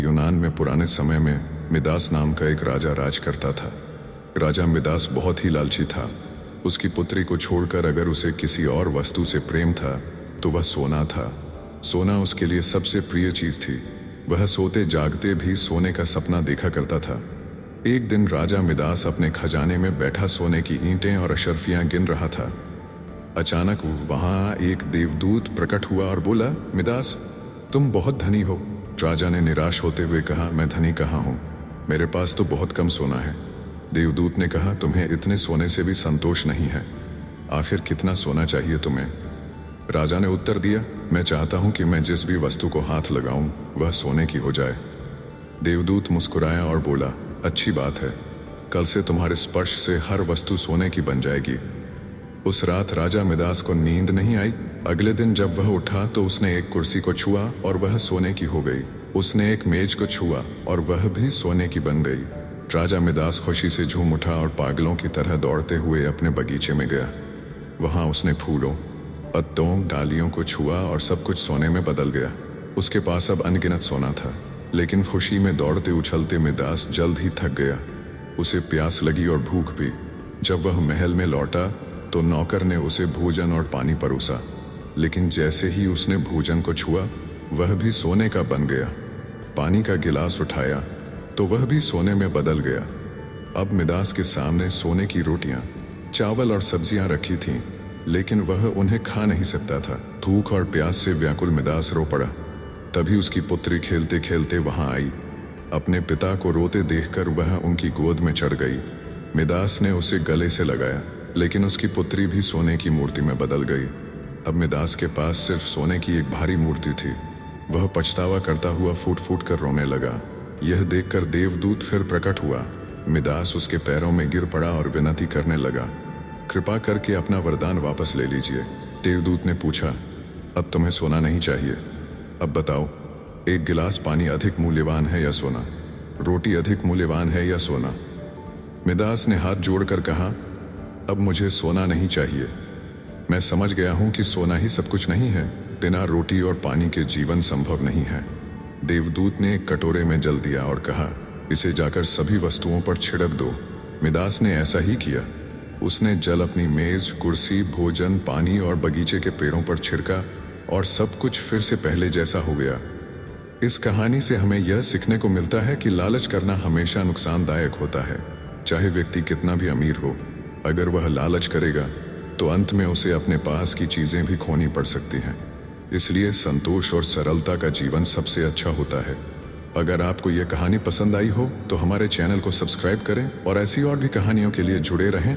यूनान में पुराने समय में मिदास नाम का एक राजा राज करता था। राजा मिदास बहुत ही लालची था। उसकी पुत्री को छोड़कर अगर उसे किसी और वस्तु से प्रेम था तो वह सोना था। सोना उसके लिए सबसे प्रिय चीज थी। वह सोते जागते भी सोने का सपना देखा करता था। एक दिन राजा मिदास अपने खजाने में बैठा सोने की ईंटें और अशर्फियां गिन रहा था। अचानक वहां एक देवदूत प्रकट हुआ और बोला, मिदास, तुम बहुत धनी हो। राजा ने निराश होते हुए कहा, मैं धनी कहाँ हूँ, मेरे पास तो बहुत कम सोना है। देवदूत ने कहा, तुम्हें इतने सोने से भी संतोष नहीं है, आखिर कितना सोना चाहिए तुम्हें? राजा ने उत्तर दिया, मैं चाहता हूँ कि मैं जिस भी वस्तु को हाथ लगाऊं वह सोने की हो जाए। देवदूत मुस्कुराया और बोला, अच्छी बात है, कल से तुम्हारे स्पर्श से हर वस्तु सोने की बन जाएगी। उस रात राजा मिदास को नींद नहीं आई। अगले दिन जब वह उठा तो उसने एक कुर्सी को छुआ और वह सोने की हो गई। उसने एक मेज को छुआ और वह भी सोने की बन गई। राजा मिदास खुशी से झूम उठा और पागलों की तरह दौड़ते हुए अपने बगीचे में गया। वहां उसने फूलों, पत्तों, डालियों को छुआ और सब कुछ सोने में बदल गया। उसके पास अब अनगिनत सोना था, लेकिन खुशी में दौड़ते उछलते मिदास जल्द ही थक गया। उसे प्यास लगी और भूख भी। जब वह महल में लौटा तो नौकर ने उसे भोजन और पानी परोसा, लेकिन जैसे ही उसने भोजन को छुआ वह भी सोने का बन गया। पानी का गिलास उठाया तो वह भी सोने में बदल गया। अब मिदास के सामने सोने की रोटियां, चावल और सब्जियां रखी थीं, लेकिन वह उन्हें खा नहीं सकता था। भूख और प्यास से व्याकुल मिदास रो पड़ा। तभी उसकी पुत्री खेलते खेलते वहां आई। अपने पिता को रोते देखकर वह उनकी गोद में चढ़ गई। मिदास ने उसे गले से लगाया, लेकिन उसकी पुत्री भी सोने की मूर्ति में बदल गई। अब मिदास के पास सिर्फ सोने की एक भारी मूर्ति थी। वह पछतावा करता हुआ फूट फूट कर रोने लगा। यह देखकर देवदूत फिर प्रकट हुआ। मिदास उसके पैरों में गिर पड़ा और विनती करने लगा, कृपा करके अपना वरदान वापस ले लीजिए। देवदूत ने पूछा, अब तुम्हें सोना नहीं चाहिए, अब बताओ, एक गिलास पानी अधिक मूल्यवान है या सोना? रोटी अधिक मूल्यवान है या सोना? मिदास ने हाथ जोड़कर कहा, अब मुझे सोना नहीं चाहिए। मैं समझ गया हूं कि सोना ही सब कुछ नहीं है। बिना रोटी और पानी के जीवन संभव नहीं है। देवदूत ने एक कटोरे में जल दिया और कहा, इसे जाकर सभी वस्तुओं पर छिड़क दो। मिदास ने ऐसा ही किया। उसने जल अपनी मेज, कुर्सी, भोजन, पानी और बगीचे के पेड़ों पर छिड़का और सब कुछ फिर से पहले जैसा हो गया। इस कहानी से हमें यह सीखने को मिलता है कि लालच करना हमेशा नुकसानदायक होता है। चाहे व्यक्ति कितना भी अमीर हो, अगर वह लालच करेगा तो अंत में उसे अपने पास की चीजें भी खोनी पड़ सकती हैं। इसलिए संतोष और सरलता का जीवन सबसे अच्छा होता है। अगर आपको यह कहानी पसंद आई हो तो हमारे चैनल को सब्सक्राइब करें और ऐसी और भी कहानियों के लिए जुड़े रहें।